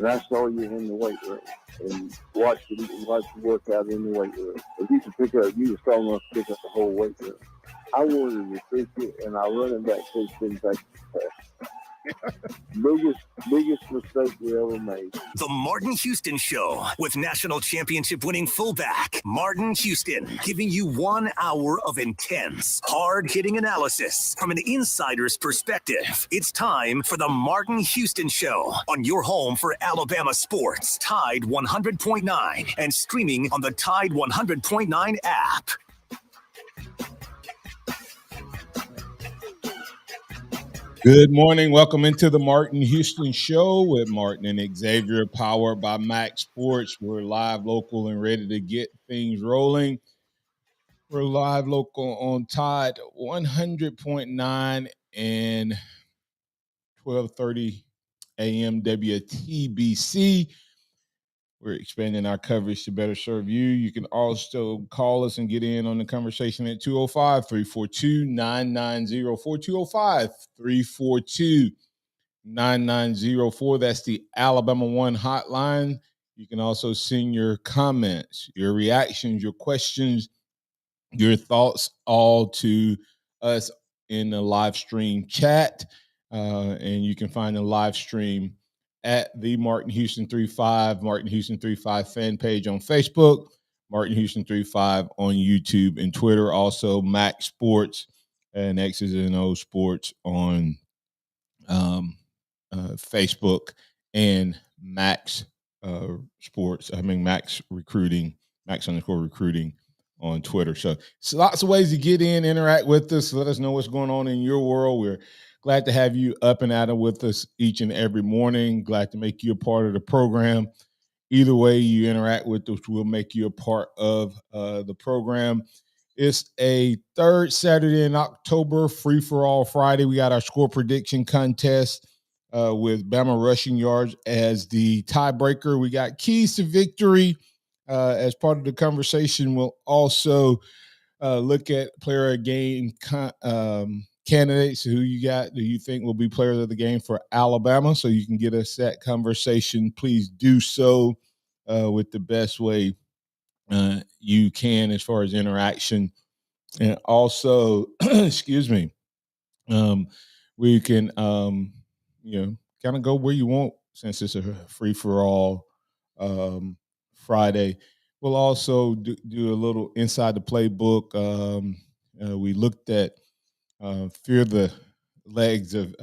and I saw you in the weight room and watched you workout in the weight room. If you was strong enough to pick up the whole weight room. I wanted to recruit you, and I run it back coach didn't take the test. biggest mistake we ever made. The Martin Houston Show with national championship winning fullback Martin Houston, giving you 1 hour of intense, hard-hitting analysis from an insider's perspective. It's time for the Martin Houston Show on your home for Alabama sports, Tide 100.9, and streaming on the Tide 100.9 app. Good morning. Welcome into the Martin Houston Show with Martin and Xavier, powered by MaX Sports. We're live, local, and ready to get things rolling. We're live, local on Tide 100.9 and 12:30 a.m. WTBC. We're expanding our coverage to better serve you. You can also call us and get in on the conversation at 205-342-9904, 205-342-9904. That's the Alabama One hotline. You can also send your comments, your reactions, your questions, your thoughts all to us in the live stream chat. And you can find the live stream at the Martin Houston 35, Martin Houston 35 fan page on Facebook, Martin Houston 35 on YouTube and Twitter. Also, MaX Sports and X's and O Sports on Facebook, and MaX Sports. MaX Recruiting, MaX_recruiting on Twitter. So lots of ways to get in, interact with us, let us know what's going on in your world. We're glad to have you up and at it with us each and every morning. Glad to make you a part of the program. Either way you interact with us, we'll make you a part of the program. It's a third Saturday in October, free-for-all Friday. We got our score prediction contest with Bama rushing yards as the tiebreaker. We got keys to victory as part of the conversation. We'll also look at player of game candidates who you think will be players of the game for Alabama. So you can get us that conversation. Please do so with the best way you can as far as interaction. And also, excuse me, we can, kind of go where you want since it's a free-for-all Friday. We'll also do a little inside the playbook. We looked at Fear the Legs of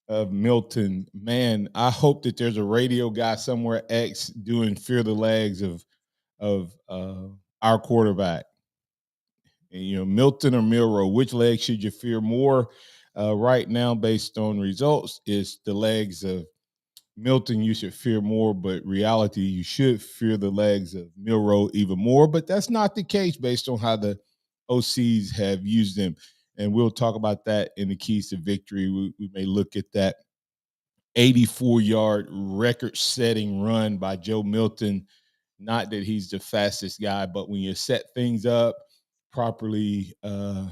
of Milton. Man, I hope that there's a radio guy somewhere X doing Fear the Legs of our quarterback. And, Milton or Milrow, which leg should you fear more? Right now, based on results, is the legs of Milton you should fear more, but reality, you should fear the legs of Milrow even more. But that's not the case based on how the OCs have used them. And we'll talk about that in the keys to victory. We may look at that 84-yard record-setting run by Joe Milton. Not that he's the fastest guy, but when you set things up properly,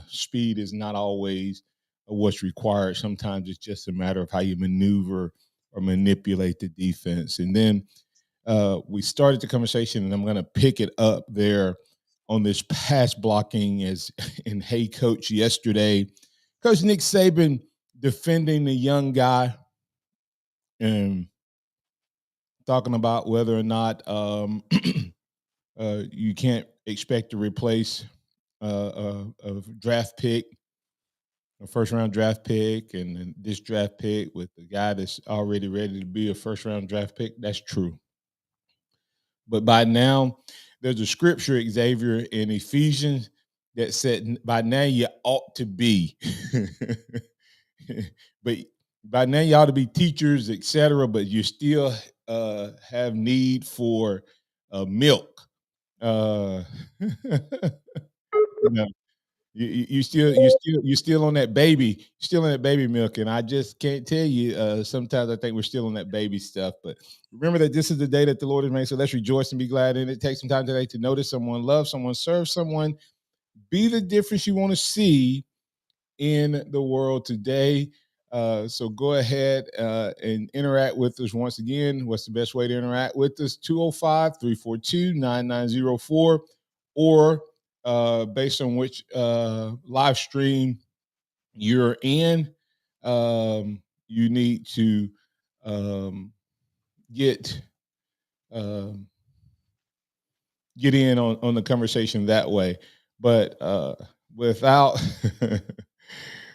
speed is not always what's required. Sometimes it's just a matter of how you maneuver or manipulate the defense. And then we started the conversation, and I'm going to pick it up there on this pass blocking as in Hey Coach yesterday. Coach Nick Saban defending the young guy and talking about whether or not you can't expect to replace a draft pick, a first-round draft pick, and this draft pick with the guy that's already ready to be a first-round draft pick. That's true. But by now, there's a scripture, Xavier, in Ephesians that said, by now you ought to be. But by now you ought to be teachers, etc., but you still have need for milk. You're still on that baby, milk, and I just can't tell you. Sometimes I think we're still on that baby stuff, but remember that this is the day that the Lord has made. So let's rejoice and be glad in it. Take some time today to notice someone, love someone, serve someone, be the difference you want to see in the world today. So go ahead and interact with us once again. What's the best way to interact with us? 205-342-9904, or based on which live stream you're in, you need to get get in on the conversation that way. But without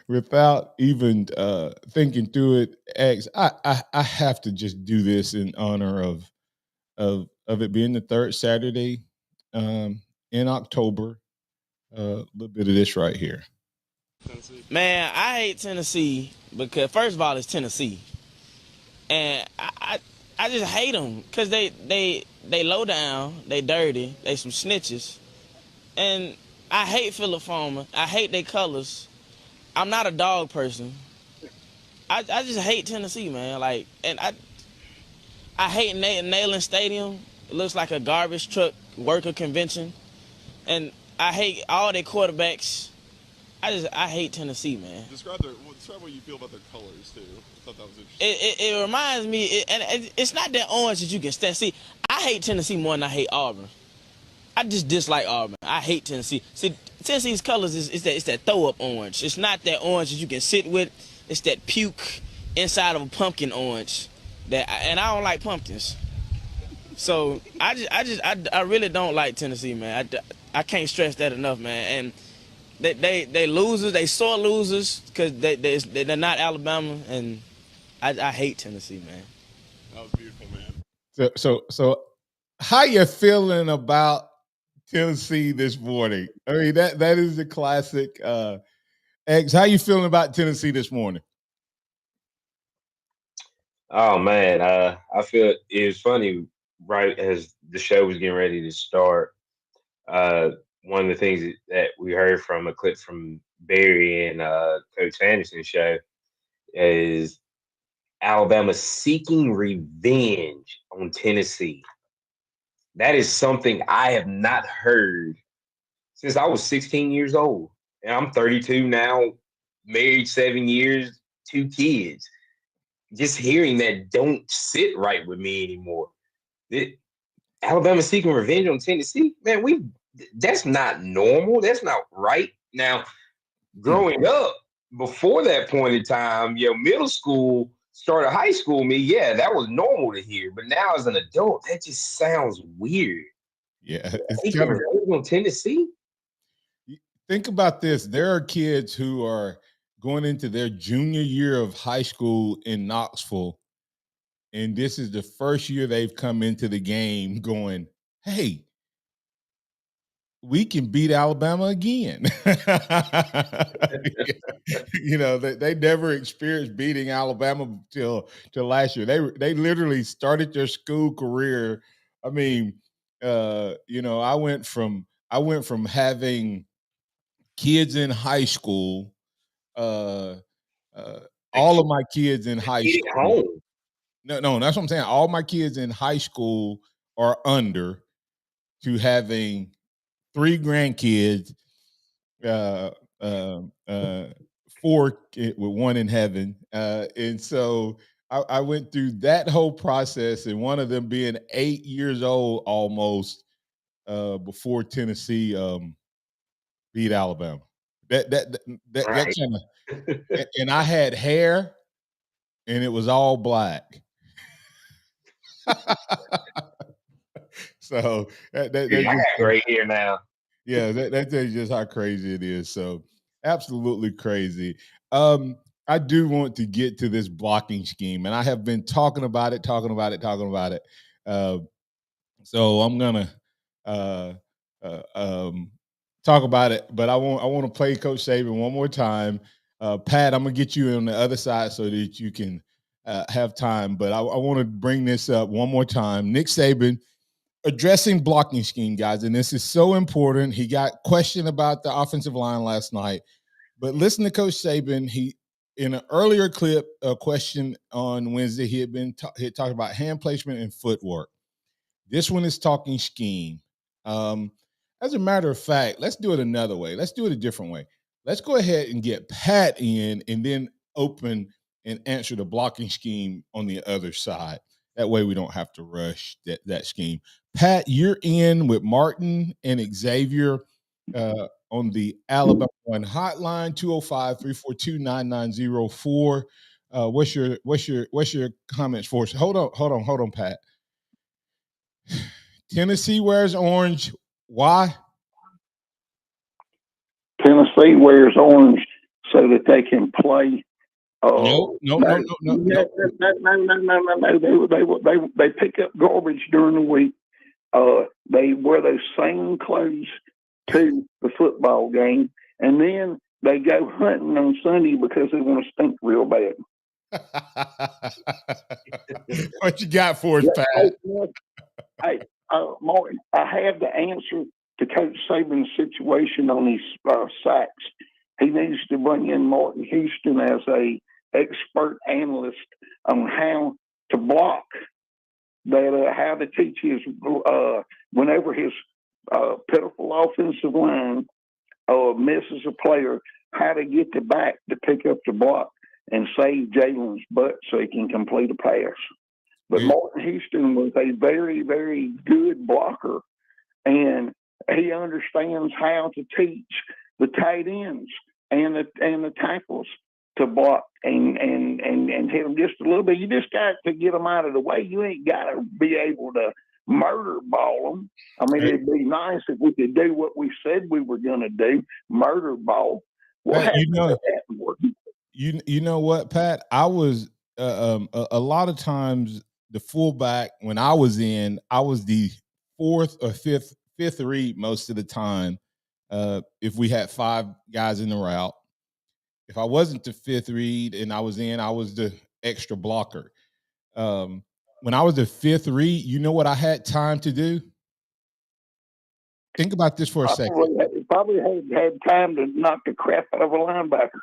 without even thinking through it, X, I have to just do this in honor of it being the third Saturday in October. A little bit of this right here. Man, I hate Tennessee because first of all, it's Tennessee, and I just hate them because they low down, they dirty, they some snitches, and I hate Philip Farmer. I hate their colors. I'm not a dog person. I just hate Tennessee, man. Like, and I hate Neyland Stadium. It looks like a garbage truck worker convention, and I hate all their quarterbacks. I hate Tennessee, man. Describe what you feel about their colors too. I thought that was interesting. It reminds me, and it's not that orange that you can stand. See, I hate Tennessee more than I hate Auburn. I just dislike Auburn. I hate Tennessee. See, Tennessee's colors is that throw up orange. It's not that orange that you can sit with. It's that puke inside of a pumpkin orange. And I don't like pumpkins. So I really don't like Tennessee, man. I can't stress that enough, man. And they losers. They sore losers because they're not Alabama, and I hate Tennessee, man. That was beautiful, man. So how you feeling about Tennessee this morning? I mean, that is the classic. X, how you feeling about Tennessee this morning? Oh man, I feel it was funny right as the show was getting ready to start. Uh, One of the things that we heard from a clip from Barry and Coach Anderson's show is Alabama seeking revenge on Tennessee. That is something I have not heard since I was 16 years old. And I'm 32 now, married 7 years, two kids. Just hearing that don't sit right with me anymore. Alabama seeking revenge on Tennessee, man, that's not normal. That's not right. Now, growing up, before that point in time, middle school, started high school, that was normal to hear. But now as an adult, that just sounds weird. Yeah, Seeking revenge on Tennessee? Think about this. There are kids who are going into their junior year of high school in Knoxville, and this is the first year they've come into the game going, hey, we can beat Alabama again. They never experienced beating Alabama till last year. They literally started their school career. I mean, I went from having kids in high school, uh, all of my kids in high school. Home. No, that's what I'm saying. All my kids in high school are under, to having 3 grandkids, 4 with 1 in heaven. And so I went through that whole process, and one of them being 8 years old almost before Tennessee beat Alabama. That kind of, and I had hair, and it was all black. So I got gray hair now. Yeah, that tells you just how crazy it is. So absolutely crazy. I do want to get to this blocking scheme, and I have been talking about it. So I'm gonna talk about it, but I want to play Coach Saban one more time. Pat, I'm gonna get you on the other side so that you can have time. But I want to bring this up one more time. Nick Saban addressing blocking scheme, guys, and this is so important. He got questioned about the offensive line last night, but listen to Coach Saban. He, in an earlier clip, a question on Wednesday, he had talked about hand placement and footwork. This one is talking scheme. As a matter of fact, let's do it another way. Let's do it a different way. Let's go ahead and get Pat in, and then open and answer the blocking scheme on the other side. That way we don't have to rush that scheme. Pat, you're in with Martin and Xavier on the Alabama One hotline, 205-342-9904. What's your comments for us? Hold on, Pat. Tennessee wears orange. Why? Tennessee wears orange so that they can play. No. They pick up garbage during the week. They wear those same clothes to the football game, and then they go hunting on Sunday because they want to stink real bad. What you got for us, Pat? Hey, Martin, I have the answer to Coach Saban's situation on these sacks. He needs to bring in Martin Houston as a expert analyst on how to block that, how to teach his whenever his pitiful offensive line misses a player, how to get the back to pick up the block and save Jalen's butt so he can complete a pass. But Martin Houston was a very, very good blocker, and he understands how to teach the tight ends and the tackles to block and hit them just a little bit. You just got to get them out of the way. You ain't got to be able to murder ball them. I mean, it'd be nice if we could do what we said we were going to do, murder ball. What happened to that work? You know what, Pat? I was a lot of times the fullback when I was the fourth or fifth read most of the time. If we had 5 guys in the route, if I wasn't the fifth read and I was the extra blocker. When I was the fifth read, you know what I had time to do? Think about this for a second. Probably had time to knock the crap out of a linebacker.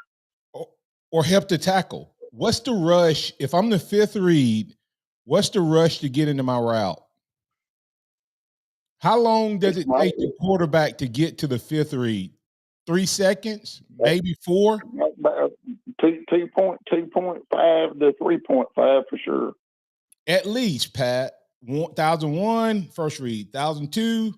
Or help to tackle. What's the rush? If I'm the fifth read, what's the rush to get into my route? How long does it take the quarterback to get to the fifth read? 3 seconds, maybe 4? 2.5 to 3.5 for sure. At least, Pat. 1,001 first read, 1,002,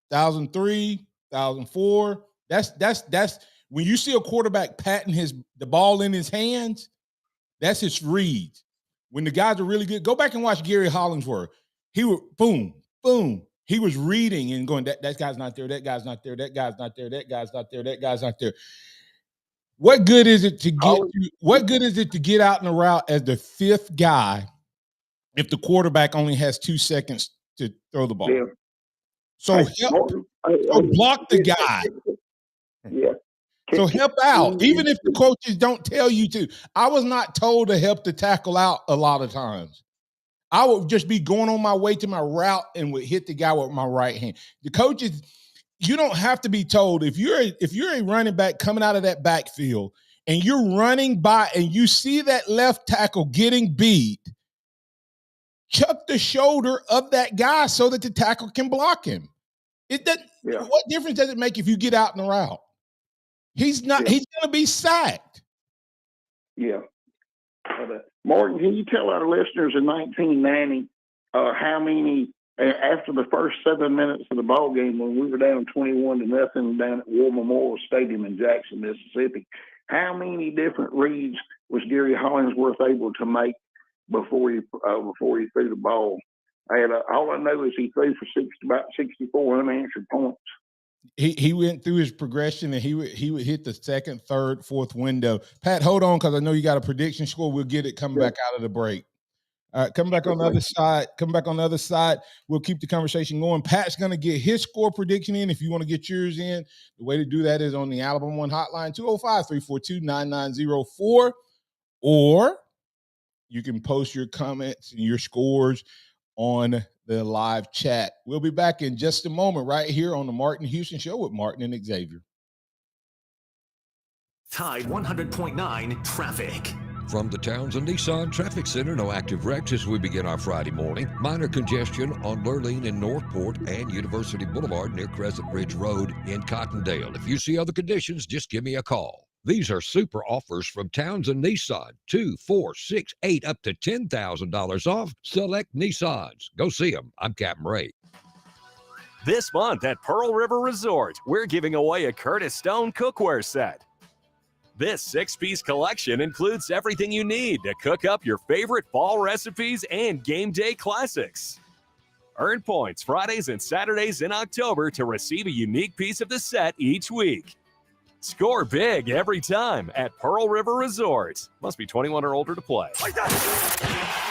1,003, 1,004. That's when you see a quarterback patting the ball in his hands. That's his reads. When the guys are really good, go back and watch Gary Hollingsworth. He would boom, boom. He was reading and going, that guy's not there, that guy's not there, that guy's not there, that guy's not there, that guy's not there. What good is it to get out in the route as the fifth guy if the quarterback only has 2 seconds to throw the ball? Yeah. So block the guy. Yeah. So help out, even if the coaches don't tell you to. I was not told to help the tackle out a lot of times. I would just be going on my way to my route and would hit the guy with my right hand. The coaches, you don't have to be told. If you're a running back coming out of that backfield and you're running by and you see that left tackle getting beat, chuck the shoulder of that guy so that the tackle can block him. What difference does it make if you get out in the route? He's going to be sacked. Yeah. Morgan, can you tell our listeners in 1990 how many, after the first 7 minutes of the ball game, when we were down 21-0 down at War Memorial Stadium in Jackson, Mississippi, how many different reads was Gary Hollingsworth able to make before he threw the ball? All I know is he threw for about 64 unanswered points. He went through his progression and he would hit the second, third, fourth window. Pat, hold on, because I know you got a prediction score. We'll get it coming back out of the break. All right, come back on the other side. Come back on the other side. We'll keep the conversation going. Pat's going to get his score prediction in. If you want to get yours in, the way to do that is on the Alabama One hotline, 205-342-9904. Or you can post your comments and your scores on the live chat. We'll be back in just a moment right here on the Martin Houston Show with Martin and Xavier. Tide 100.9 traffic. From the Townsend Nissan Traffic Center, no active wrecks as we begin our Friday morning. Minor congestion on Lurleen and Northport and University Boulevard near Crescent Ridge Road in Cottondale. If you see other conditions, just give me a call. These are super offers from Townsend Nissan. 2, 4, 6, 8, up to $10,000 off select Nissans. Go see them. I'm Captain Ray. This month at Pearl River Resort, we're giving away a Curtis Stone cookware set. This 6-piece collection includes everything you need to cook up your favorite fall recipes and game day classics. Earn points Fridays and Saturdays in October to receive a unique piece of the set each week. Score big every time at Pearl River Resort. Must be 21 or older to play.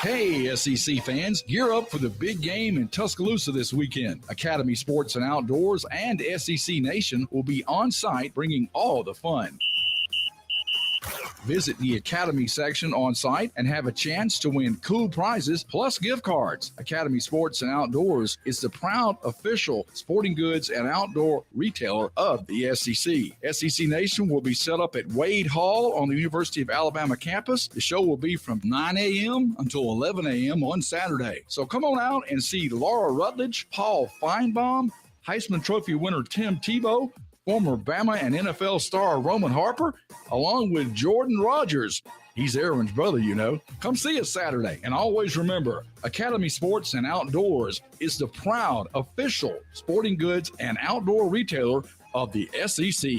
Hey, SEC fans, gear up for the big game in Tuscaloosa this weekend. Academy Sports and Outdoors and SEC Nation will be on site bringing all the fun. Visit the Academy section on site and have a chance to win cool prizes plus gift cards. Academy Sports and Outdoors is the proud official sporting goods and outdoor retailer of the SEC. SEC Nation will be set up at Wade Hall on the University of Alabama campus. The show will be from 9 a.m. until 11 a.m. on Saturday. So come on out and see Laura Rutledge, Paul Feinbaum, Heisman Trophy winner Tim Tebow, former Bama and NFL star Roman Harper, along with Jordan Rogers. He's Aaron's brother, you know. Come see us Saturday. And always remember, Academy Sports and Outdoors is the proud official sporting goods and outdoor retailer of the SEC.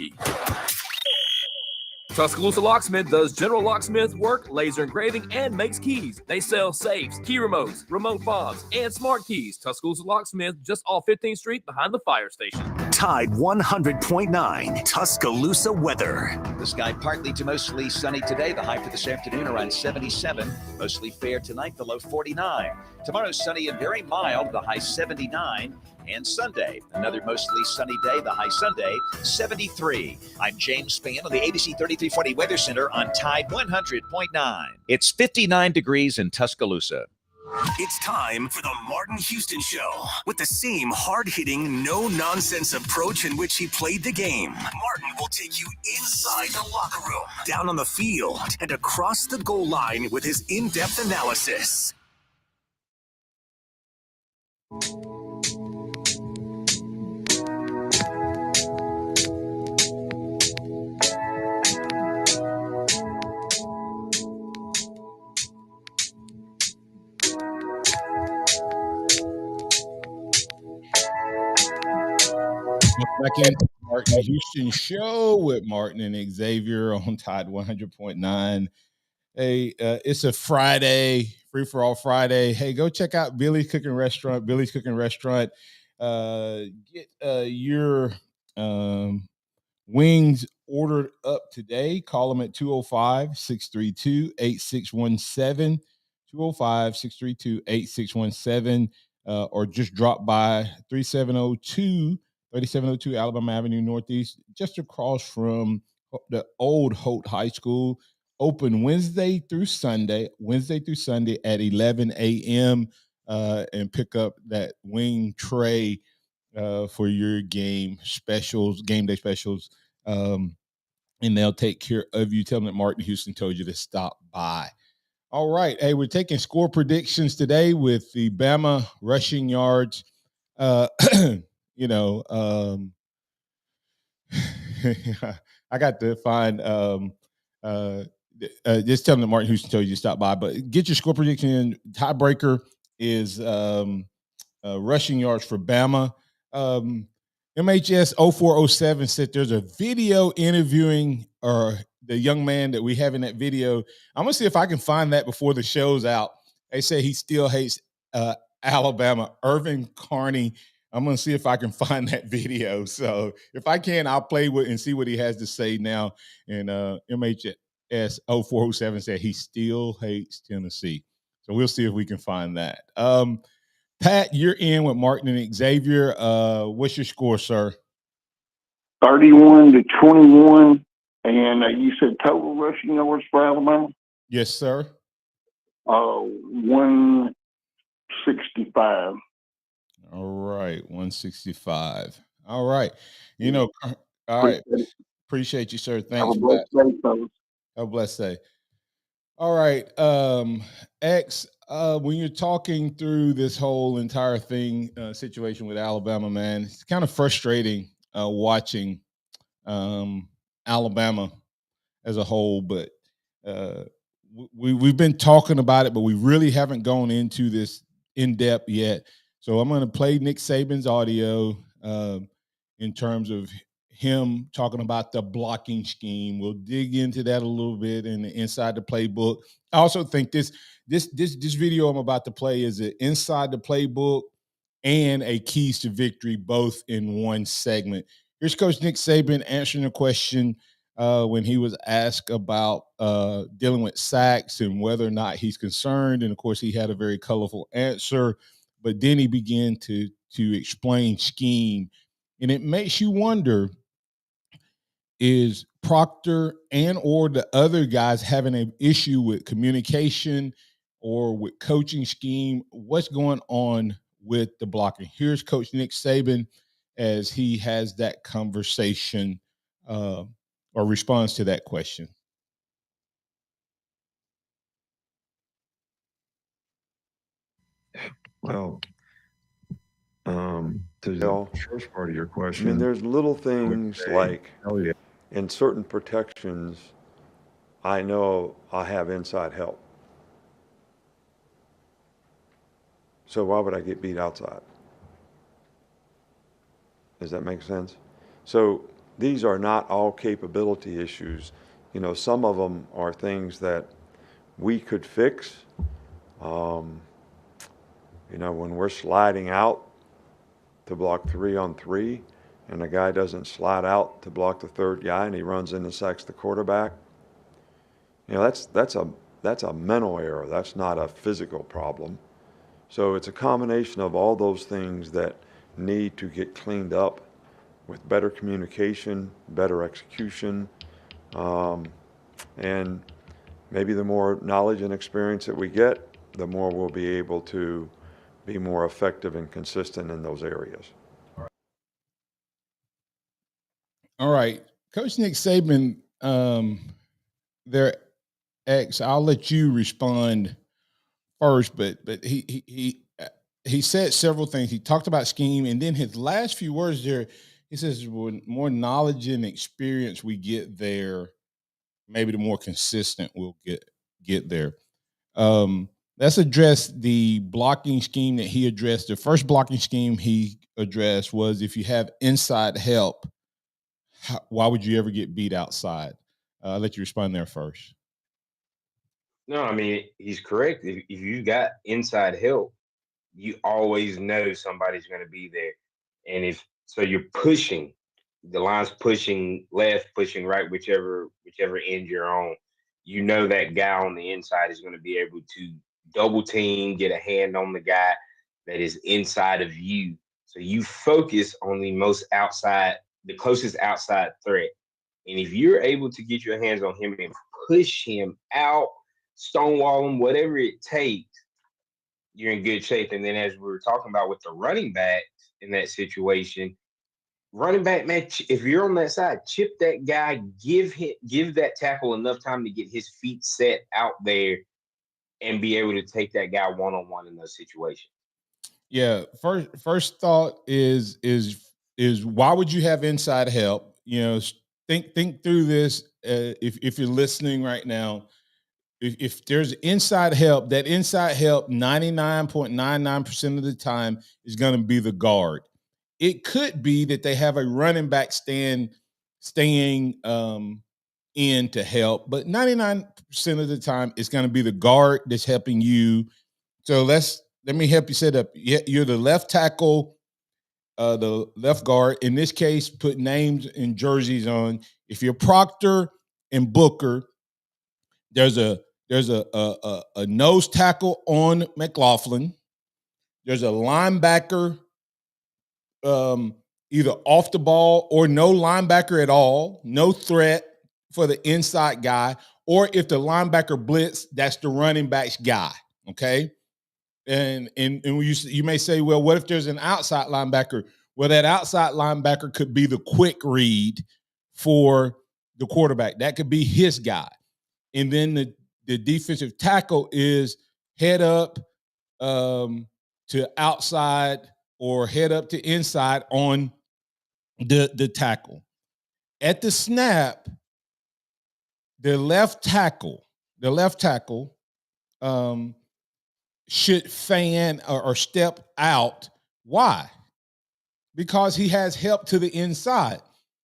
Tuscaloosa Locksmith does general locksmith work, laser engraving, and makes keys. They sell safes, key remotes, remote fobs, and smart keys. Tuscaloosa Locksmith, just off 15th Street behind the fire station. Tide 100.9 Tuscaloosa weather. The sky partly to mostly sunny today. The high for this afternoon around 77. Mostly fair tonight, the low 49. Tomorrow sunny and very mild, the high 79. And Sunday, another mostly sunny day, the high Sunday, 73. I'm James Spann on the ABC 3340 Weather Center on Tide 100.9. It's 59 degrees in Tuscaloosa. It's time for the Martin Houston Show. With the same hard-hitting, no-nonsense approach in which he played the game, Martin will take you inside the locker room, down on the field, and across the goal line with his in-depth analysis. Back into the Martin Houston Show with Martin and Xavier on Tide 100.9. Hey, it's a Friday, free for all Friday. Hey, go check out Billy's Cooking Restaurant. Billy's Cooking Restaurant. Get your wings ordered up today. Call them at 205-632-8617. 205-632-8617. Or just drop by 3702 Alabama Avenue Northeast, just across from the old Holt High School. Open Wednesday through Sunday at 11 a.m. And pick up that wing tray for your game day specials. And they'll take care of you. Tell them that Martin Houston told you to stop by. All right. Hey, we're taking score predictions today with the Bama rushing yards. I got to find just tell them that Martin Houston told you to stop by, but get your score prediction in. Tiebreaker is rushing yards for Bama. MHS 0407 said there's a video interviewing the young man that we have in that video. I'm going to see if I can find that before the show's out. They say he still hates Alabama. Irvin Carney. I'm going to see if I can find that video. So if I can, I'll play with and see what he has to say now. And MHS 0407 said he still hates Tennessee. So we'll see if we can find that. Pat, you're in with Martin and Xavier. What's your score, sir? 31-21. And you said total rushing yards for Alabama? Yes, sir. 165. All right, 165. All right. All right. Appreciate you, sir. Thanks for that. Have a blessed day. All right. X, when you're talking through this whole entire situation with Alabama, man, it's kind of frustrating watching Alabama as a whole, but we've been talking about it, but we really haven't gone into this in depth yet. So I'm going to play Nick Saban's audio in terms of him talking about the blocking scheme. We'll dig into that a little bit in the inside the playbook. I also think this video I'm about to play is an inside the playbook and a keys to victory, both in one segment. Here's Coach Nick Saban answering a question when he was asked about dealing with sacks and whether or not he's concerned. And of course, he had a very colorful answer, but then he began to explain scheme. And it makes you wonder, is Proctor and or the other guys having an issue with communication or with coaching scheme? What's going on with the blocking? Here's Coach Nick Saban as he has that conversation or responds to that question. Well, to the first part of your question, I mean, there's little things like in certain protections, I know I have inside help. So why would I get beat outside? Does that make sense? So these are not all capability issues. You know, some of them are things that we could fix. You know, when we're sliding out to block 3-on-3 and the guy doesn't slide out to block the third guy and he runs in and sacks the quarterback, you know, that's a mental error. That's not a physical problem. So it's a combination of all those things that need to get cleaned up with better communication, better execution, and maybe the more knowledge and experience that we get, the more we'll be able to be more effective and consistent in those areas. All right. Coach Nick Saban, their ex, I'll let you respond first, but he said several things. He talked about scheme, and then his last few words there, he says, "When more knowledge and experience we get there, maybe the more consistent we'll get there." Let's address the blocking scheme that he addressed. The first blocking scheme he addressed was if you have inside help, why would you ever get beat outside? I'll let you respond there first. No, I mean, he's correct. If you got inside help, you always know somebody's going to be there. And if so, you're pushing, the line's pushing left, pushing right, whichever end you're on. You know that guy on the inside is going to be able to double team, get a hand on the guy that is inside of you. So you focus on the closest outside threat. And if you're able to get your hands on him and push him out, stonewall him, whatever it takes, you're in good shape. And then as we were talking about with the running back in that situation, running back, man, if you're on that side, chip that guy, give that tackle enough time to get his feet set out there and be able to take that guy one-on-one in those situations. Yeah, first thought is why would you have inside help? You know, think through this. If you're listening right now, if there's inside help, that inside help 99.99% of the time is going to be the guard. It could be that they have a running back staying in to help, but 99% of the time it's going to be the guard that's helping you. So let me help you set up. You're the left tackle, the left guard. In this case, put names and jerseys on. If you're Proctor and Booker, there's a nose tackle on McLaughlin. There's a linebacker, either off the ball or no linebacker at all, no threat for the inside guy. Or if the linebacker blitz, that's the running back's guy. Okay. And you may say, well, what if there's an outside linebacker? Well, that outside linebacker could be the quick read for the quarterback. That could be his guy. And then the defensive tackle is head up to outside or head up to inside on the tackle. At the snap, the left tackle should fan or step out. Why? Because he has help to the inside.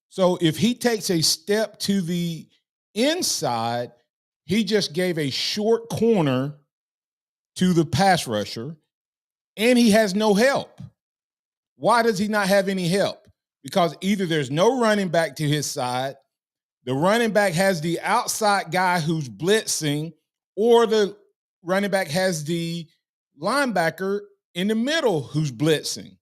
So if he takes a step to the inside, he just gave a short corner to the pass rusher, and he has no help. Why does he not have any help? Because either there's no running back to his side, the running back has the outside guy who's blitzing, or the running back has the linebacker in the middle who's blitzing.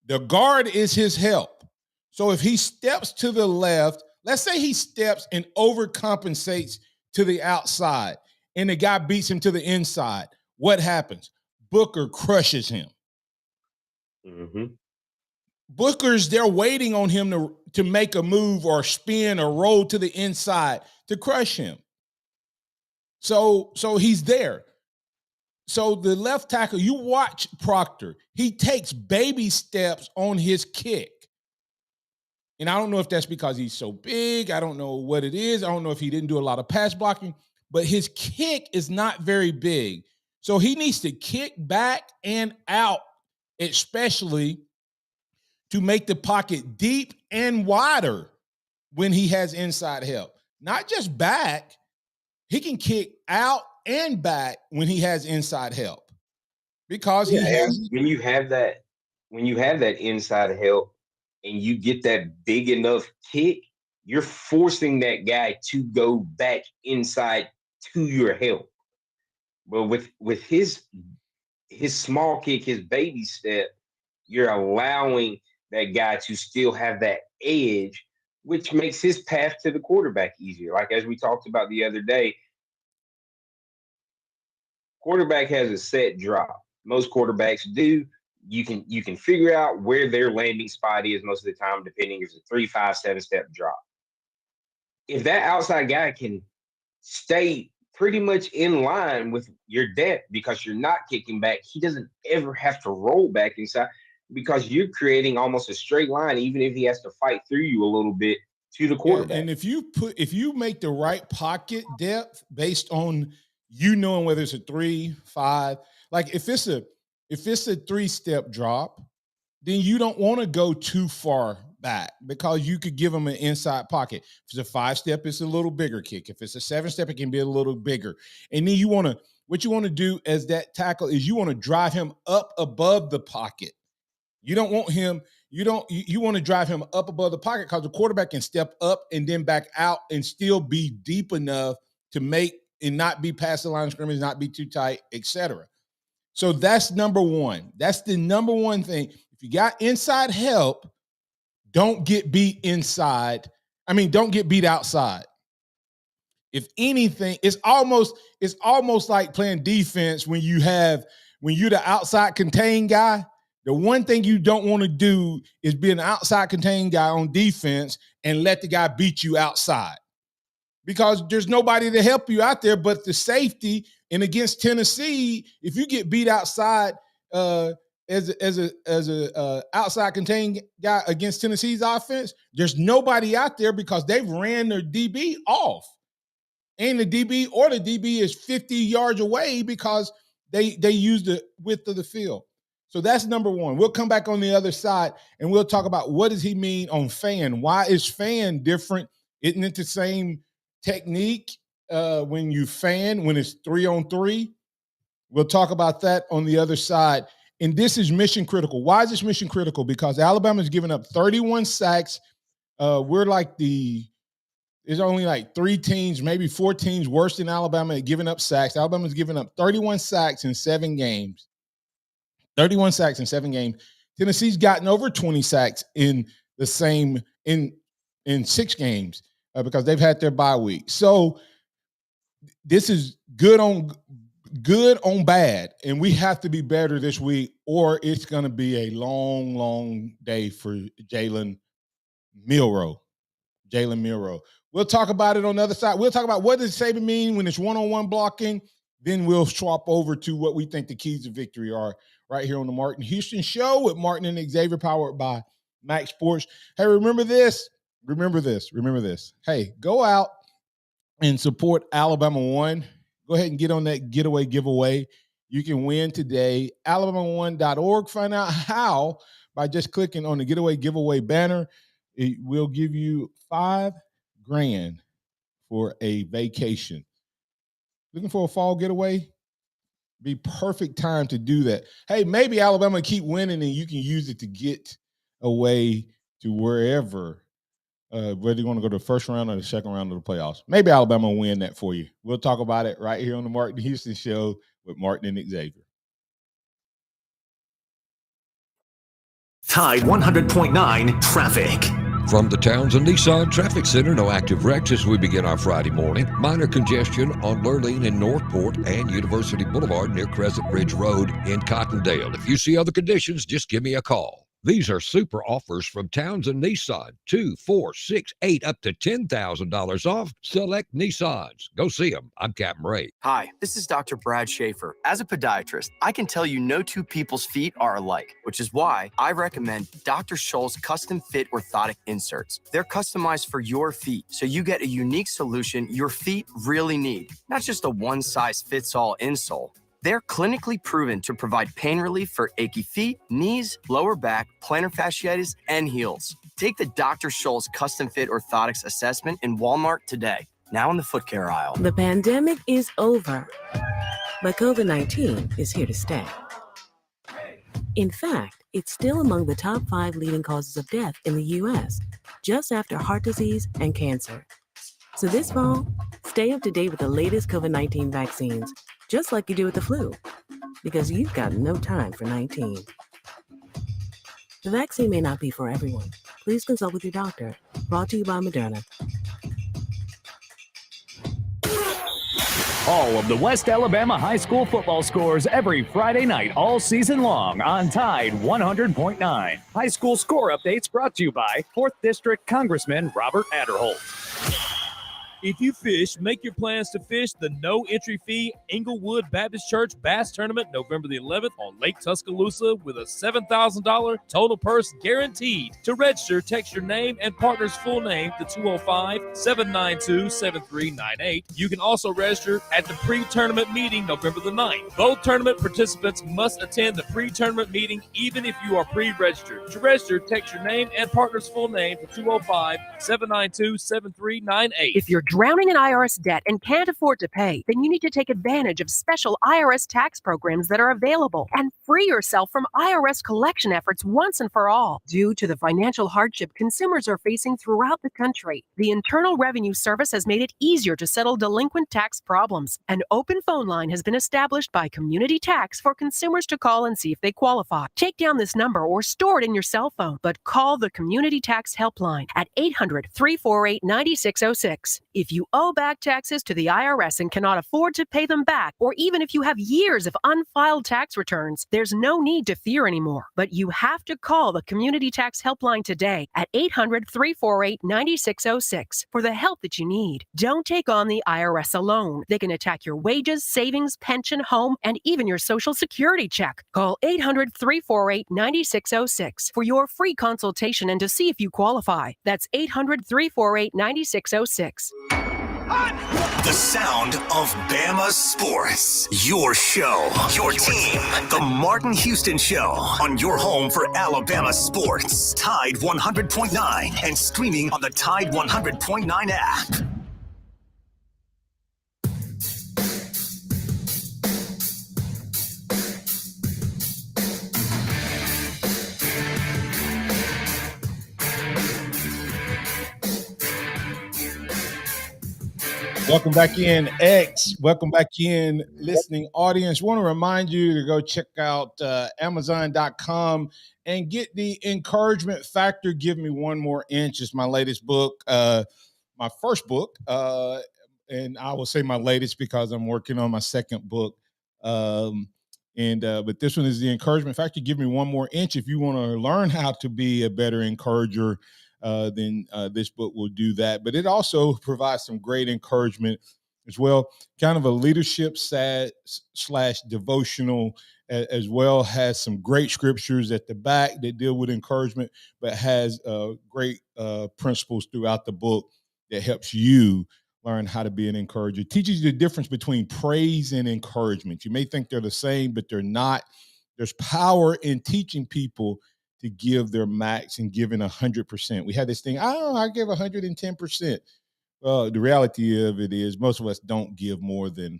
The guard is his help. So if he steps to the left, let's say he steps and overcompensates to the outside, and the guy beats him to the inside, what happens? Booker crushes him. Mm-hmm. Booker's there waiting on him to make a move or spin or roll to the inside to crush him. So he's there. So the left tackle, you watch Proctor, he takes baby steps on his kick. And I don't know if that's because he's so big. I don't know what it is. I don't know if he didn't do a lot of pass blocking, but his kick is not very big. So he needs to kick back and out, especially to make the pocket deep and wider when he has inside help. Not just back, he can kick out and back when he has inside help. Because when you have that inside help and you get that big enough kick, you're forcing that guy to go back inside to your help. But with his small kick, his baby step, you're allowing that guy to still have that edge, which makes his path to the quarterback easier. Like as we talked about the other day, quarterback has a set drop. Most quarterbacks do. You can figure out where their landing spot is most of the time, depending if it's a 3, 5, 7-step drop. If that outside guy can stay pretty much in line with your depth because you're not kicking back, he doesn't ever have to roll back inside because you're creating almost a straight line, even if he has to fight through you a little bit to the quarterback. And if you make the right pocket depth based on you knowing whether it's a 3, 5, like if it's a 3-step drop, then you don't want to go too far back because you could give them an inside pocket. If it's a 5-step, it's a little bigger kick. If it's a 7-step, it can be a little bigger. And then what you want to do as that tackle is you want to drive him up above the pocket. You don't want him, you want to drive him up above the pocket because the quarterback can step up and then back out and still be deep enough to make and not be past the line of scrimmage, not be too tight, etc. So that's number one. That's the number one thing. If you got inside help, don't get beat inside. Don't get beat outside. If anything, it's almost like playing defense when you're the outside contained guy. The one thing you don't want to do is be an outside contained guy on defense and let the guy beat you outside. Because there's nobody to help you out there but the safety. And against Tennessee, if you get beat outside as a outside contained guy against Tennessee's offense, there's nobody out there because they've ran their DB off. And the DB is 50 yards away because they use the width of the field. So that's number one. We'll come back on the other side and we'll talk about what does he mean on fan? Why is fan different? Isn't it the same technique when you fan, when it's 3-on-3? We'll talk about that on the other side. And this is mission critical. Why is this mission critical? Because Alabama's given up 31 sacks. There's only like 3 teams, maybe 4 teams worse than Alabama at giving up sacks. Alabama's given up 31 sacks in 7 games. 31 sacks in 7 games. Tennessee's gotten over 20 sacks in 6 games because they've had their bye week. So this is good on bad, and we have to be better this week, or it's going to be a long, long day for Jalen Milroe. We'll talk about it on the other side. We'll talk about what does Saban mean when it's one-on-one blocking. Then we'll swap over to what we think the keys to victory are right here on the Martin Houston Show with Martin and Xavier, powered by MaX Sports. Hey, remember this. Hey, go out and support Alabama One. Go ahead and get on that getaway giveaway. You can win today. Alabama1.org. Find out how by just clicking on the getaway giveaway banner. It will give you $5,000 for a vacation. Looking for a fall getaway? Be perfect time to do that. Hey, maybe Alabama keep winning and you can use it to get away to wherever, whether you want to go to the first round or the second round of the playoffs. Maybe Alabama will win that for you. We'll talk about it right here on the Martin Houston Show with Martin and Xavier. Tide 100.9 traffic. From the Townsend Nissan Traffic Center, no active wrecks as we begin our Friday morning. Minor congestion on Lurleen and Northport and University Boulevard near Crescent Ridge Road in Cottondale. If you see other conditions, just give me a call. These are super offers from Townsend Nissan. 2, 4, 6, 8, up to $10,000 off select Nissans. Go see them. I'm Captain Ray. Hi, this is Dr. Brad Schaefer. As a podiatrist, I can tell you no two people's feet are alike, which is why I recommend Dr. Scholl's custom fit orthotic inserts. They're customized for your feet, so you get a unique solution your feet really need, not just a one-size-fits-all insole. They're clinically proven to provide pain relief for achy feet, knees, lower back, plantar fasciitis, and heels. Take the Dr. Scholl's custom fit orthotics assessment in Walmart today. Now in the foot care aisle. The pandemic is over, but COVID-19 is here to stay. In fact, it's still among the top 5 leading causes of death in the U.S., just after heart disease and cancer. So this fall, stay up to date with the latest COVID-19 vaccines, just like you do with the flu, because you've got no time for 19. The vaccine may not be for everyone. Please consult with your doctor. Brought to you by Moderna. All of the West Alabama high school football scores every Friday night all season long on Tide 100.9. High school score updates brought to you by 4th District Congressman Robert Adderholt. If you fish, make your plans to fish the no-entry fee Inglewood Baptist Church Bass Tournament November the 11th on Lake Tuscaloosa with a $7,000 total purse guaranteed. To register, text your name and partner's full name to 205-792-7398. You can also register at the pre-tournament meeting November the 9th. Both tournament participants must attend the pre-tournament meeting even if you are pre-registered. To register, text your name and partner's full name to 205-792-7398. If you're drowning in IRS debt and can't afford to pay, then you need to take advantage of special IRS tax programs that are available and free yourself from IRS collection efforts once and for all. Due to the financial hardship consumers are facing throughout the country, the Internal Revenue Service has made it easier to settle delinquent tax problems. An open phone line has been established by Community Tax for consumers to call and see if they qualify. Take down this number or store it in your cell phone, but call the Community Tax Helpline at 800-348-9606. If you owe back taxes to the IRS and cannot afford to pay them back, or even if you have years of unfiled tax returns, there's no need to fear anymore. But you have to call the Community Tax Helpline today at 800-348-9606 for the help that you need. Don't take on the IRS alone. They can attack your wages, savings, pension, home, and even your Social Security check. Call 800-348-9606 for your free consultation and to see if you qualify. That's 800-348-9606. The sound of Bama sports. Your show, your team. The Martin Houston Show on your home for Alabama sports. Tide 100.9 and streaming on the Tide 100.9 app. Welcome back in, X. Welcome back in, listening audience. Want to remind you to go check out Amazon.com and get the Encouragement Factor. Give Me One More Inch. It's my latest book, my first book, and I will say my latest because I'm working on my second book. But this one is the Encouragement Factor. Give Me One More Inch. If you want to learn how to be a better encourager, then this book will do that. But it also provides some great encouragement as well, kind of a leadership slash devotional as well. Has some great scriptures at the back that deal with encouragement, but has great principles throughout the book that helps you learn how to be an encourager. It teaches you the difference between praise and encouragement. You may think they're the same, but they're not. There's power in teaching people to give their max and giving 100%. We had this thing, I give 110%. Well, the reality of it is most of us don't give more than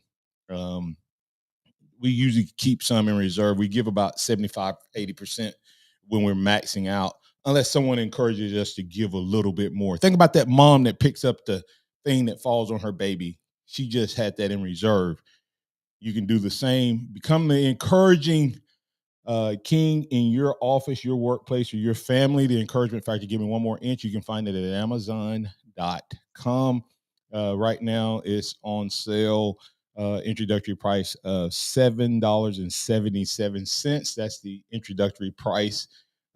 we usually keep some in reserve. We give about 75, 80% when we're maxing out, unless someone encourages us to give a little bit more. Think about that mom that picks up the thing that falls on her baby. She just had that in reserve. You can do the same. Become the encouraging king in your office, your workplace, or your family. The encouragement factor, give me one more inch. You can find it at Amazon.com. Right now, it's on sale. Introductory price of $7.77. That's the introductory price.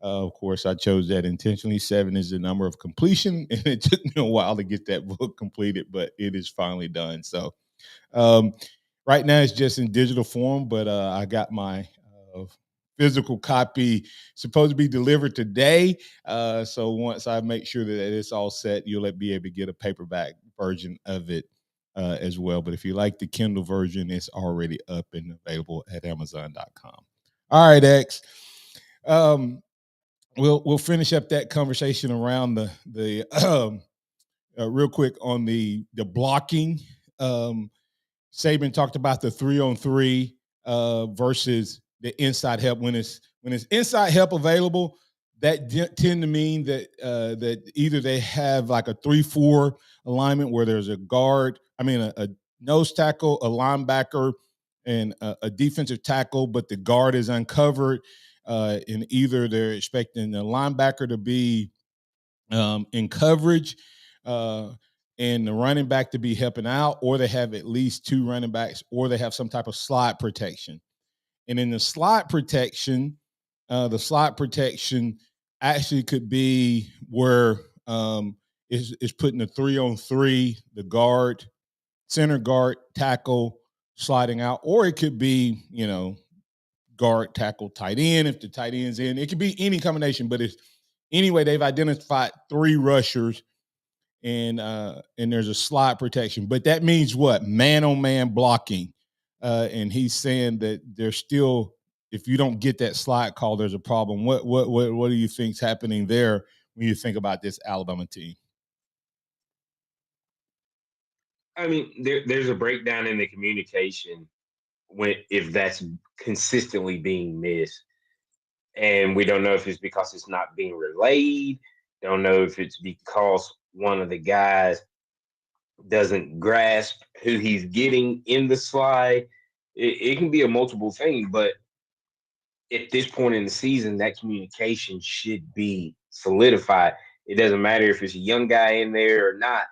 Of course, I chose that intentionally. 7 is the number of completion, and it took me a while to get that book completed, but it is finally done. So right now, it's just in digital form, but I got my physical copy supposed to be delivered today. So once I make sure that it's all set, you'll be able to get a paperback version of it as well. But if you like the Kindle version, it's already up and available at Amazon.com. All right, X. We'll finish up that conversation around the real quick on the blocking. Saban talked about the 3-on-3 versus the inside help. When it's inside help available, that tend to mean that that either they have like a 3-4 alignment where there's a guard, a nose tackle, a linebacker, and a defensive tackle, but the guard is uncovered. And either they're expecting the linebacker to be in coverage and the running back to be helping out, or they have at least 2 running backs, or they have some type of slot protection. And in the slot protection actually could be where is putting a 3-on-3, the guard, center guard, tackle, sliding out, or it could be, guard, tackle, tight end. If the tight end's in, it could be any combination, but anyway, they've identified 3 rushers and there's a slot protection, but that means what? Man-on-man blocking. And he's saying that there's still, if you don't get that slot call, there's a problem. What do you think's happening there when you think about this Alabama team? There's a breakdown in the communication if that's consistently being missed. And we don't know if it's because it's not being relayed. Don't know if it's because one of the guys doesn't grasp who he's getting in the slide. It can be a multiple thing, but at this point in the season, that communication should be solidified. It doesn't matter if it's a young guy in there or not.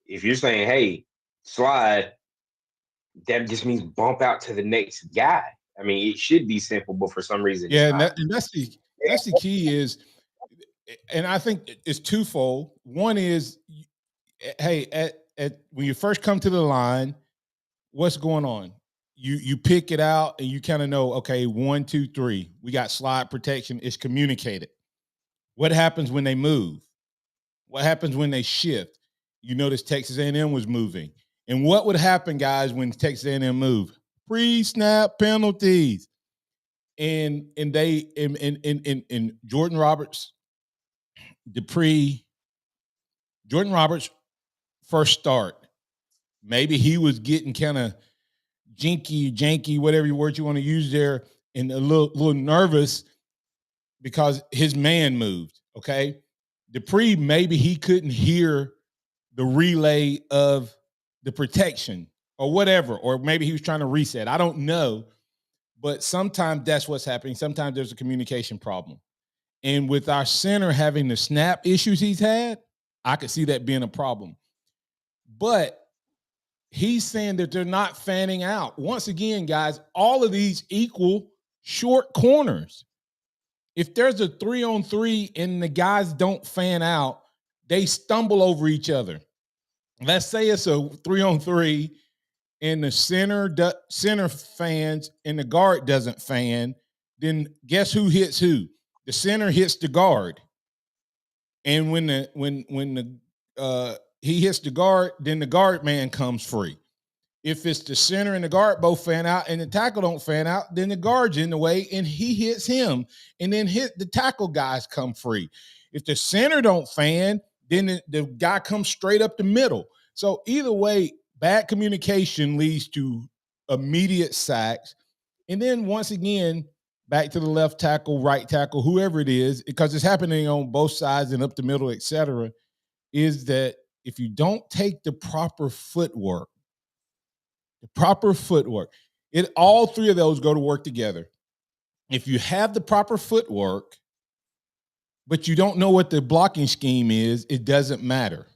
If you're saying, hey, slide, that just means bump out to the next guy. It should be simple, but for some reason, yeah, and that's the key is, and I think it's twofold. One is, hey, at when you first come to the line, what's going on? You pick it out and you kind of know, okay, 1, 2, 3. We got slide protection. It's communicated. What happens when they move? What happens when they shift? You notice Texas A&M was moving. And what would happen, guys, when Texas A&M moved? Pre-snap penalties. And Jordan Roberts, Jordan Roberts' first start, maybe he was getting kind of janky, whatever word you want to use there, and a little nervous because his man moved, okay? Dupree, maybe he couldn't hear the relay of the protection or whatever, or maybe he was trying to reset. I don't know, but sometimes that's what's happening. Sometimes there's a communication problem. And with our center having the snap issues he's had, I could see that being a problem. But he's saying that they're not fanning out. Once again, guys, all of these equal short corners. If there's a 3-on-3 and the guys don't fan out, they stumble over each other. Let's say it's a 3-on-3 and the center fans and the guard doesn't fan, then guess who hits who? The center hits the guard. And when the he hits the guard, then the guard man comes free. If it's the center and the guard both fan out and the tackle don't fan out, then the guard's in the way and he hits him, and then the tackle guys come free. If the center don't fan, then the guy comes straight up the middle. So either way, bad communication leads to immediate sacks. And then once again, back to the left tackle, right tackle, whoever it is, because it's happening on both sides and up the middle, et cetera, is that if you don't take the proper footwork, all three of those go to work together. If you have the proper footwork, but you don't know what the blocking scheme is, it doesn't matter.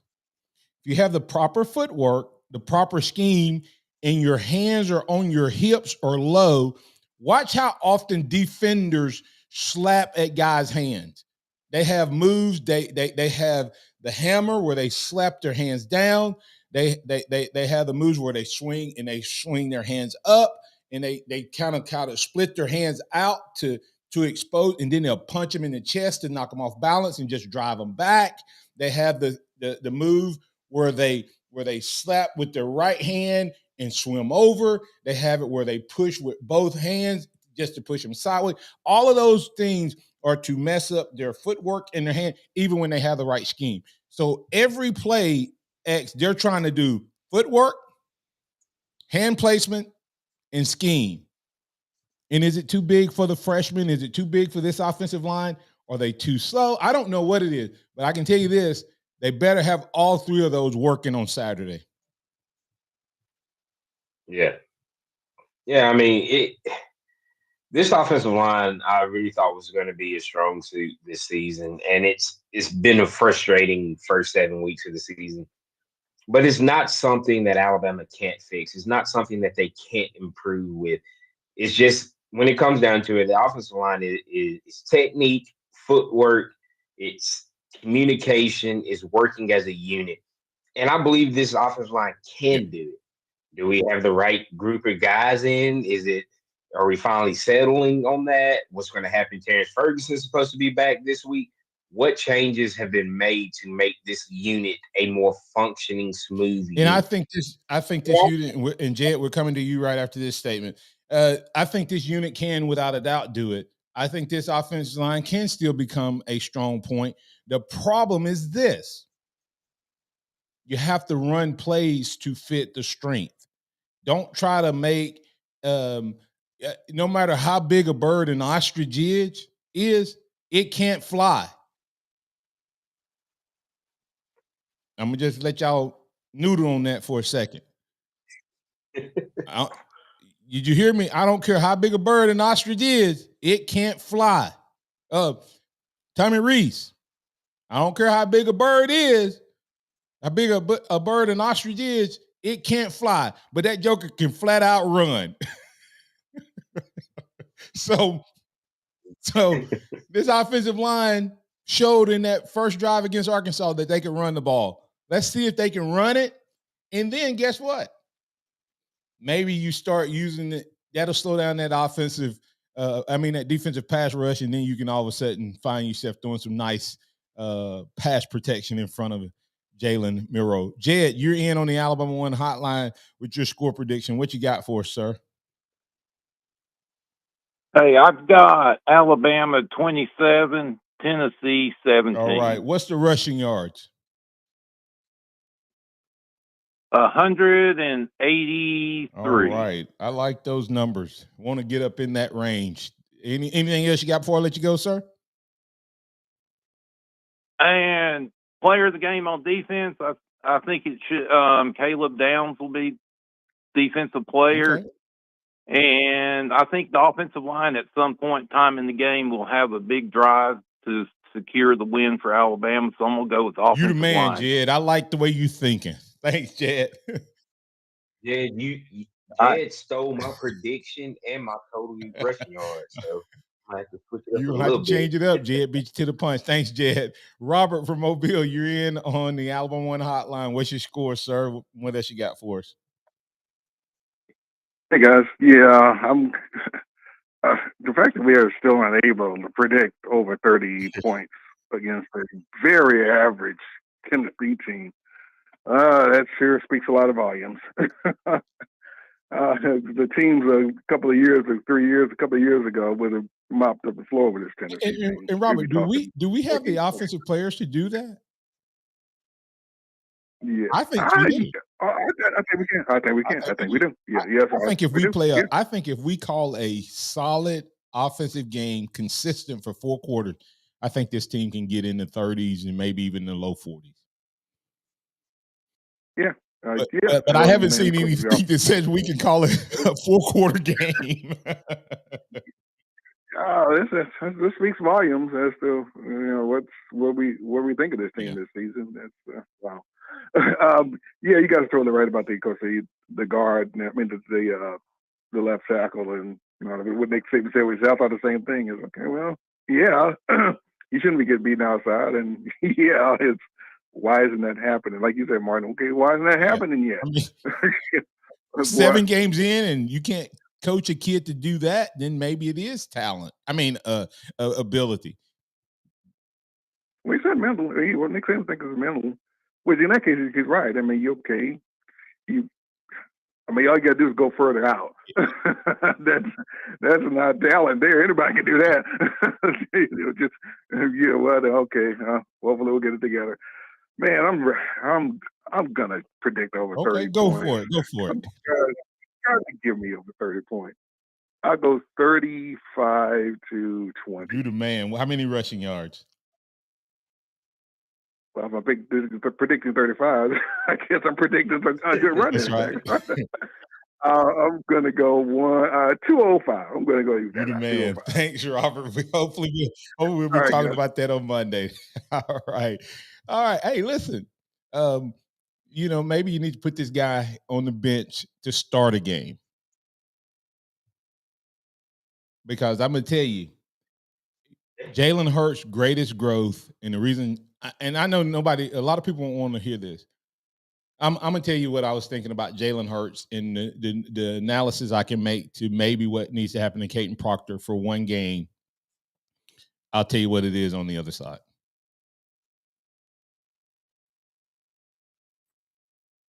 If you have the proper footwork, the proper scheme, and your hands are on your hips or low, watch how often defenders slap at guys' hands. They have moves. They have the hammer where they slap their hands down. They have the moves where they swing their hands up, and they kind of split their hands out to expose, and then they'll punch them in the chest to knock them off balance and just drive them back. They have the move where they slap with their right hand and swim over. They have it where they push with both hands just to push them sideways. All of those things are to mess up their footwork and their hand, even when they have the right scheme. So every play, they're trying to do footwork, hand placement, and scheme. And is it too big for the freshman? Is it too big for this offensive line? Are they too slow? I don't know what it is, but I can tell you this: they better have all three of those working on Saturday. Yeah. I mean, this offensive line, I really thought was going to be a strong suit this season, and it's been a frustrating first 7 weeks of the season. But it's not something that Alabama can't fix. It's not something that they can't improve with. It's just when it comes down to it, the offensive line is technique, footwork, it's communication, is working as a unit. And I believe this offensive line can do it. Do we have the right group of guys in? Are we finally settling on that? What's going to happen? Terrence Ferguson is supposed to be back this week. What changes have been made to make this unit a more functioning, smooth unit? And I think this unit, and Jed, we're coming to you right after this statement. I think this unit can, without a doubt, do it. I think this offensive line can still become a strong point. The problem is this: you have to run plays to fit the strength. Don't try to make, no matter how big a bird an ostrich is, it can't fly. I'm going to just let y'all noodle on that for a second. Did you hear me? I don't care how big a bird an ostrich is, it can't fly. Tommy Reese, I don't care how big a bird is, how big a bird an ostrich is, it can't fly. But that joker can flat out run. So this offensive line showed in that first drive against Arkansas that they could run the ball. Let's see if they can run it. And then guess what? Maybe you start using it. That'll slow down that that defensive pass rush, and then you can all of a sudden find yourself throwing some nice pass protection in front of Jalen Miro. Jed, you're in on the Alabama One hotline with your score prediction. What you got for us, sir? Hey, I've got Alabama 27, Tennessee 17. All right. What's the rushing yards? 183. All right. I like those numbers. Want to get up in that range. Anything else you got before I let you go, sir? And player of the game on defense, I think it should. Caleb Downs will be defensive player. Okay. And I think the offensive line at some point in time in the game will have a big drive to secure the win for Alabama. So I'm going to go with the offensive line. You the man, Jed. I like the way you thinking. Thanks, Jed. Jed, Jed stole my prediction and my total rushing yards. So I have to switch it up You're a going to little have to change it up, Jed. Beat you to the punch. Thanks, Jed. Robert from Mobile, you're in on the Alabama One hotline. What's your score, sir? What else you got for us? Hey guys, yeah, I'm. The fact that we are still unable to predict over 30 points against a very average Tennessee team That sure speaks a lot of volumes. The teams a couple of years ago would have mopped up the floor with this Tennessee team. And Robert, do we have the offensive players to do that? Yeah, I think we do. I think we can. I think we do. Yeah, yes. I think if I think if we call a solid offensive game consistent for 4 quarters, I think this team can get in the 30s and maybe even the low 40s. Yeah. But I haven't seen anything that says we can call it a 4-quarter game. This speaks volumes as to what we think of this team this season. That's wow. You guys are totally right about the guard. I mean the left tackle, and what Nick Saban said. I thought the same thing. Is okay. Well, yeah, you shouldn't be getting beaten outside, and it's. Why isn't that happening? Like you said, Martin. Okay, why isn't that happening yet? I mean, 7 games in, and you can't coach a kid to do that. Then maybe it is talent. I mean, ability. Well, he said mental. What Nick Saban thinks is mental. Which in that case, he's right. I mean, you're okay. All you gotta do is go further out. That's not talent there. Anybody can do that. Okay. Hopefully we'll get it together. Man, I'm gonna predict over 30 go points. for it. Go for it. Try to give me over 30 points. I'll go 35-20. You the man. How many rushing yards? Well, if I'm predicting 35, I guess I'm predicting a good running. That's right. I'm going to go 205. I'm going to go. You the man. Thanks, Robert. Hopefully we'll be talking about that on Monday. All right. Hey, listen. Maybe you need to put this guy on the bench to start a game. Because I'm going to tell you, Jalen Hurts' greatest growth, and the reason, and I know a lot of people won't want to hear this. I'm going to tell you what I was thinking about Jalen Hurts and the analysis I can make to maybe what needs to happen to Caden Proctor for one game. I'll tell you what it is on the other side.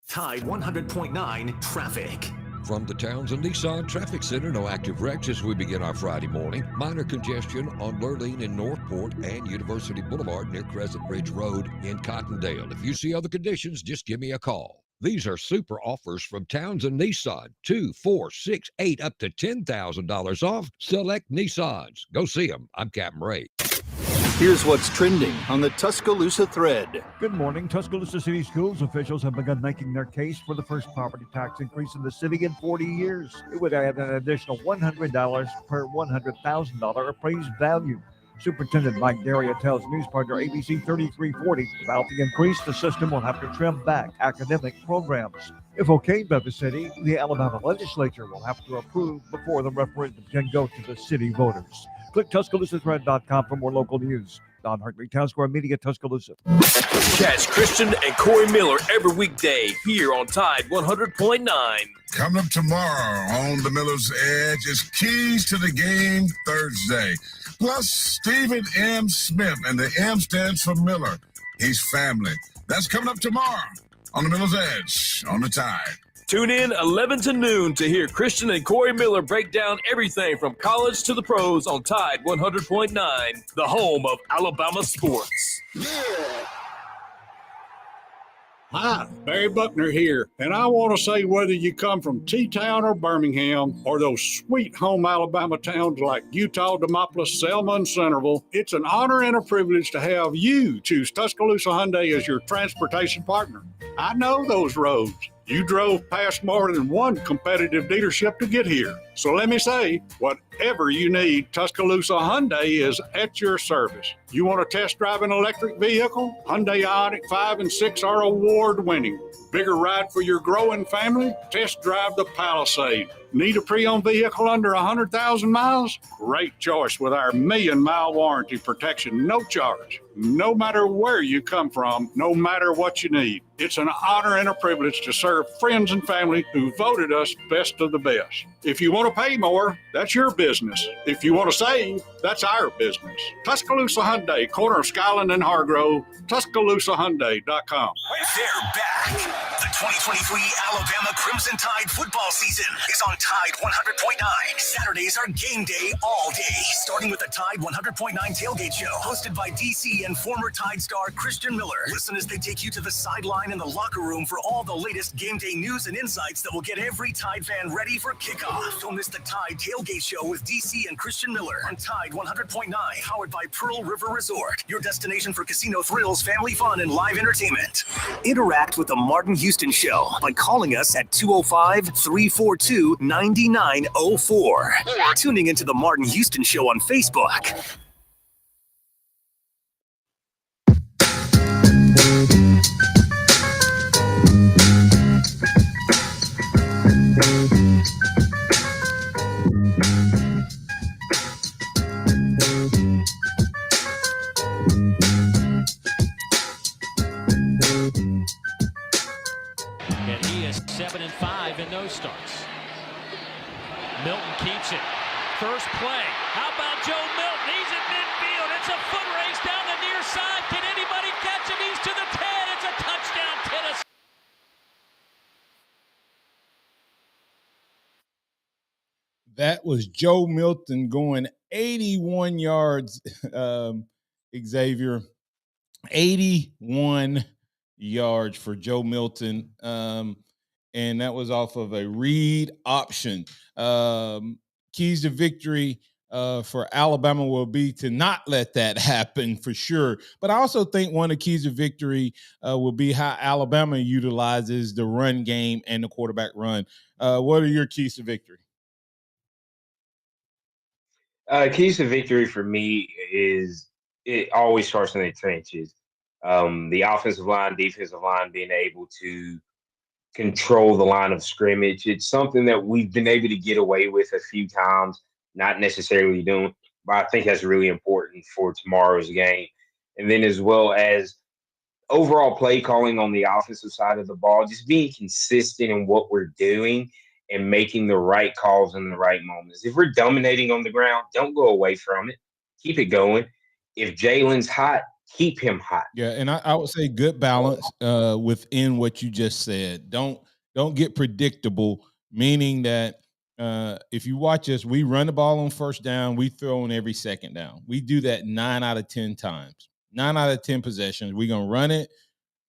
Tide 100.9 traffic. From the Townsend Nissan Traffic Center, no active wrecks as we begin our Friday morning. Minor congestion on Lurleen in Northport and University Boulevard near Crescent Ridge Road in Cottondale. If you see other conditions, just give me a call. These are super offers from Townsend Nissan. 2, 4, 6, 8, up to $10,000 off select Nissans. Go see them. I'm Captain Ray. Here's what's trending on the Tuscaloosa thread. Good morning. Tuscaloosa City Schools officials have begun making their case for the first property tax increase in the city in 40 years. It would add an additional $100 per $100,000 appraised value. Superintendent Mike Daria tells news partner ABC 3340 without the increase, the system will have to trim back academic programs. If okayed by the city, the Alabama legislature will have to approve before the referendum can go to the city voters. Click TuscaloosaThread.com for more local news. Don Hartley, Town Square Media, Tuscaloosa. Catch Christian and Corey Miller every weekday here on Tide 100.9. Coming up tomorrow on the Miller's Edge is Keys to the Game Thursday. Plus Stephen M. Smith, and the M stands for Miller. He's family. That's coming up tomorrow on the Miller's Edge on the Tide. Tune in 11 to noon to hear Christian and Corey Miller break down everything from college to the pros on Tide 100.9, the home of Alabama sports. Hi, Barry Buckner here, and I want to say whether you come from T-Town or Birmingham or those sweet home Alabama towns like Utah, Demopolis, Selma, and Centerville, it's an honor and a privilege to have you choose Tuscaloosa Hyundai as your transportation partner. I know those roads. You drove past more than one competitive dealership to get here. So let me say, whatever you need, Tuscaloosa Hyundai is at your service. You want to test drive an electric vehicle? Hyundai Ioniq 5 and 6 are award-winning. Bigger ride for your growing family? Test drive the Palisade. Need a pre-owned vehicle under 100,000 miles? Great choice with our 1,000,000-mile warranty protection, no charge. No matter where you come from, no matter what you need. It's an honor and a privilege to serve friends and family who voted us best of the best. If you want to pay more, that's your business. If you want to save, that's our business. Tuscaloosa Hyundai, corner of Skyland and Hargrove, TuscaloosaHyundai.com. They're back. The 2023 Alabama Crimson Tide football season is on Tide 100.9. Saturdays are game day all day, starting with the Tide 100.9 tailgate show, hosted by DC and former Tide star Christian Miller. Listen as they take you to the sideline and the locker room for all the latest game day news and insights that will get every Tide fan ready for kickoff. Don't miss the Tide tailgate show with DC and Christian Miller on Tide 100.9, powered by Pearl River Resort, your destination for casino thrills, family fun, and live entertainment. Interact with the Martin Houston Show by calling us at 205-342-9904 or tuning into the Martin Houston Show on Facebook. And he is 7-5 in those starts. Milton keeps it. First play. How about Joe Milton? He's at midfield. It's a foot race down the near side. Can anybody catch him? He's to the 10. It's a touchdown, Tennessee. That was Joe Milton going 81 yards, Xavier. 81 yards for Joe Milton. And that was off of a read option. Keys to victory for Alabama will be to not let that happen for sure. But I also think one of the keys to victory will be how Alabama utilizes the run game and the quarterback run. What are your keys to victory? Keys to victory for me is it always starts in the trenches. The offensive line, defensive line being able to control the line of scrimmage. It's something that we've been able to get away with a few times, not necessarily doing, but I think that's really important for tomorrow's game. And then as well as overall play calling on the offensive side of the ball, just being consistent in what we're doing and making the right calls in the right moments. If we're dominating on the ground, don't go away from it. Keep it going. If Jalen's hot, keep him hot. Yeah, and I would say good balance within what you just said. Don't get predictable, meaning that if you watch us, we run the ball on first down, we throw on every second down. We do that 9 out of 10 times. 9 out of 10 possessions. We're gonna run it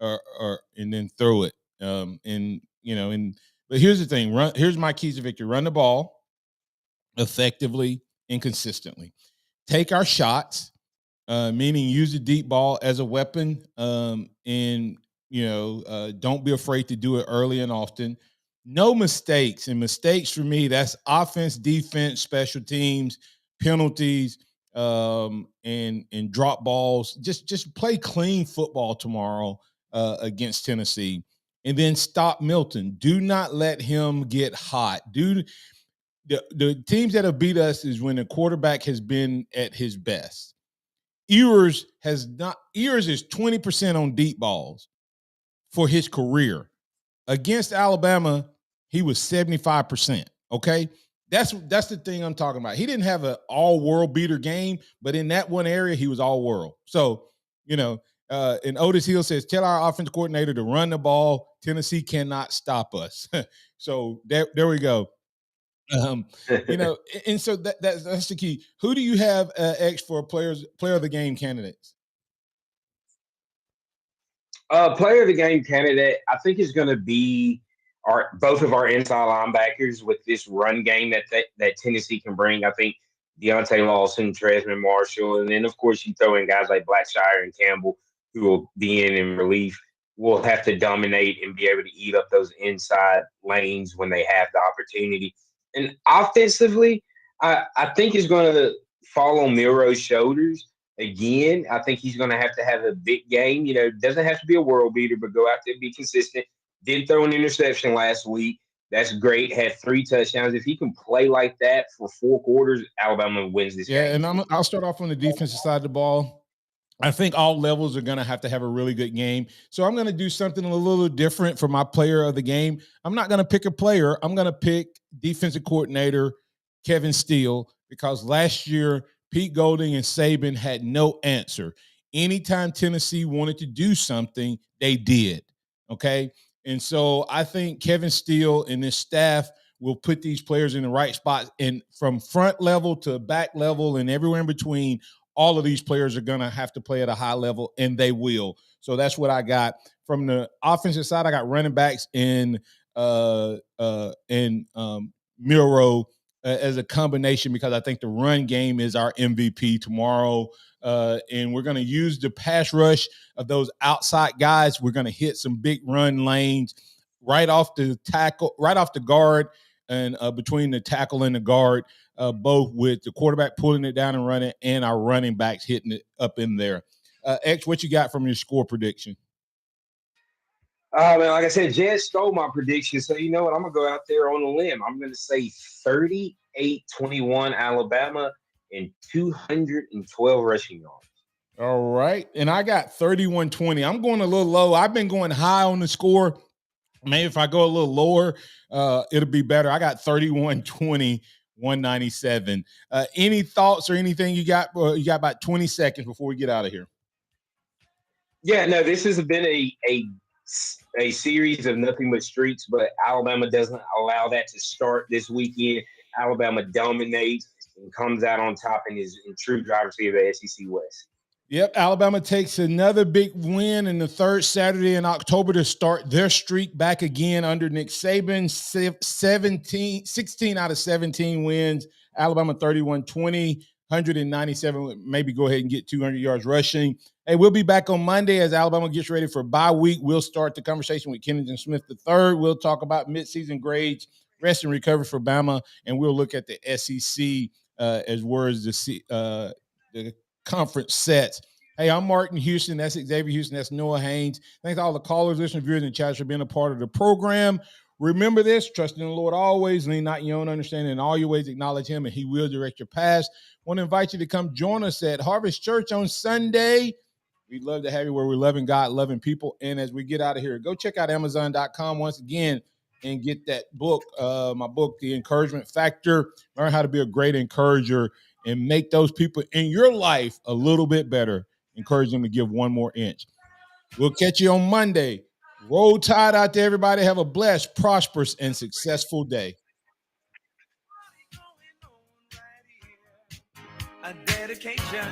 or and then throw it. But here's the thing. Here's my keys to victory. Run the ball effectively and consistently. Take our shots. Meaning use the deep ball as a weapon, don't be afraid to do it early and often. No mistakes, and mistakes for me, that's offense, defense, special teams, penalties, and drop balls. Just play clean football tomorrow against Tennessee, and then stop Milton. Do not let him get hot. The teams that have beat us is when the quarterback has been at his best. Ewers is 20% on deep balls for his career. Against Alabama, he was 75%. Okay. That's the thing I'm talking about. He didn't have an all-world beater game, but in that one area, he was all-world. So, and Otis Hill says, tell our offensive coordinator to run the ball. Tennessee cannot stop us. So there we go. And so that's the key. Who do you have X for player of the game candidates? Player of the game candidate, I think, is going to be both of our inside linebackers with this run game that Tennessee can bring. I think Deontay Lawson, Tresman Marshall, and then of course you throw in guys like Blackshire and Campbell who will be in relief. Will have to dominate and be able to eat up those inside lanes when they have the opportunity. And offensively, I think it's going to fall on Milroe's shoulders again. I think he's going to have a big game. Doesn't have to be a world beater, but go out there and be consistent. Did throw an interception last week That's great. Had 3 touchdowns. If he can play like that for 4 quarters, Alabama wins this game. Yeah, and I'll start off on the defensive side of the ball. I think all levels are going to have a really good game. So I'm going to do something a little different for my player of the game. I'm not going to pick a player. I'm going to pick defensive coordinator Kevin Steele, because last year Pete Golding and Saban had no answer. Anytime Tennessee wanted to do something, they did. Okay. And so I think Kevin Steele and his staff will put these players in the right spots, and from front level to back level and everywhere in between, all of these players are going to have to play at a high level, and they will. So that's what I got. From the offensive side, I got running backs in Miro as a combination, because I think the run game is our MVP tomorrow. And we're going to use the pass rush of those outside guys. We're going to hit some big run lanes right off the tackle, right off the guard, and between the tackle and the guard, both with the quarterback pulling it down and running, and our running backs hitting it up in there. X, what you got from your score prediction? Man, like I said, Jed stole my prediction. So you know what? I'm going to go out there on a limb. I'm going to say 38-21 Alabama and 212 rushing yards. All right. And I got 31-20. I'm going a little low. I've been going high on the score. Maybe if I go a little lower, it'll be better. I got 31-20, 197. Any thoughts or anything you got? You got about 20 seconds before we get out of here. Yeah, no, this has been a series of nothing but streaks, but Alabama doesn't allow that to start this weekend. Alabama dominates and comes out on top and is in true driver's seat of the SEC West. Yep, Alabama takes another big win in the third Saturday in October to start their streak back again under Nick Saban. 16 out of 17 wins. Alabama 31-20, 197. Maybe go ahead and get 200 yards rushing. Hey, we'll be back on Monday as Alabama gets ready for bye week. We'll start the conversation with Kennedy Smith III. We'll talk about midseason grades, rest and recovery for Bama, and we'll look at the SEC as well as the conference sets. Hey, I'm Martin Houston. That's Xavier Houston. That's Noah Haynes. Thanks to all the callers, listeners, viewers, and chats for being a part of the program. Remember this: trust in the Lord always, lean not in your own understanding, in all your ways acknowledge him, and he will direct your paths. Want to invite you to come join us at Harvest Church on Sunday. We'd love to have you where we're loving God, loving people. And as we get out of here, go check out Amazon.com once again and get that book, my book, The Encouragement Factor. Learn how to be a great encourager and make those people in your life a little bit better. Encourage them to give one more inch. We'll catch you on Monday. Roll Tide out there, everybody. Have a blessed, prosperous, and successful day. A dedication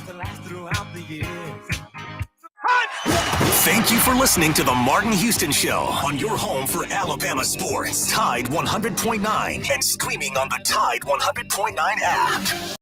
to last throughout the years. Thank you for listening to the Martin Houston Show on your home for Alabama sports. Tide 100.9 and streaming on the Tide 100.9 app.